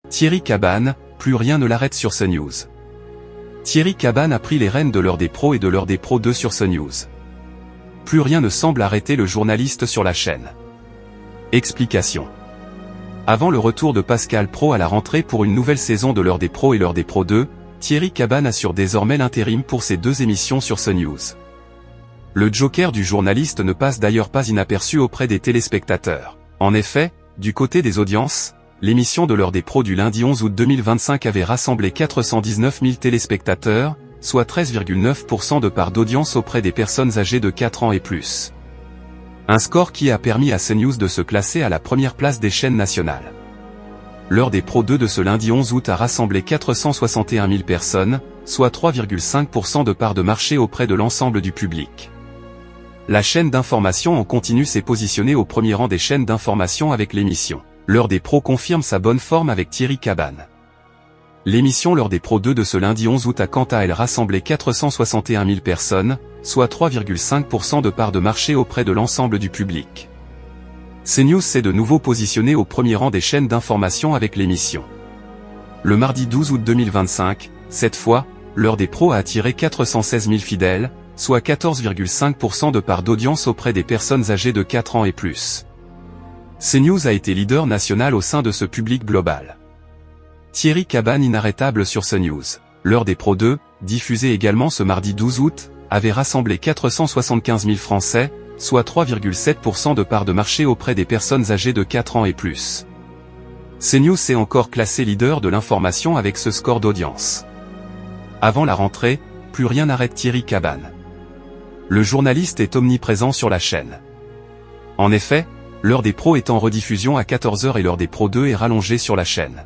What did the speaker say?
Thierry Cabannes, plus rien ne l'arrête sur CNews. Thierry Cabannes a pris les rênes de l'heure des pros et de l'heure des pros 2 sur CNews. Plus rien ne semble arrêter le journaliste sur la chaîne. Explication. Avant le retour de Pascal Praud à la rentrée pour une nouvelle saison de l'heure des pros et l'heure des pros 2, Thierry Cabannes assure désormais l'intérim pour ses 2 émissions sur CNews. Le joker du journaliste ne passe d'ailleurs pas inaperçu auprès des téléspectateurs. En effet, du côté des audiences, l'émission de l'heure des pros du lundi 11 août 2025 avait rassemblé 419 000 téléspectateurs, soit 13,9% de part d'audience auprès des personnes âgées de 4 ans et plus. Un score qui a permis à CNews de se classer à la première place des chaînes nationales. L'heure des pros 2 de ce lundi 11 août a rassemblé 461 000 personnes, soit 3,5% de part de marché auprès de l'ensemble du public. La chaîne d'information en continu s'est positionnée au premier rang des chaînes d'information avec l'émission L'heure des pros confirme sa bonne forme avec Thierry Cabannes. L'émission L'heure des pros 2 de ce lundi 11 août a quant à elle rassemblé 461 000 personnes, soit 3,5% de part de marché auprès de l'ensemble du public. CNews s'est de nouveau positionné au premier rang des chaînes d'information avec l'émission. Le mardi 12 août 2025, cette fois, l'heure des pros a attiré 416 000 fidèles, soit 14,5% de part d'audience auprès des personnes âgées de 4 ans et plus. CNews a été leader national au sein de ce public global. Thierry Cabannes inarrêtable sur CNews. L'heure des pros 2, diffusée également ce mardi 12 août, avait rassemblé 475 000 Français, soit 3,7% de part de marché auprès des personnes âgées de 4 ans et plus. CNews s'est encore classé leader de l'information avec ce score d'audience. Avant la rentrée, plus rien n'arrête Thierry Cabannes. Le journaliste est omniprésent sur la chaîne. En effet, l'heure des pros est en rediffusion à 14 h et l'heure des pros 2 est rallongée sur la chaîne.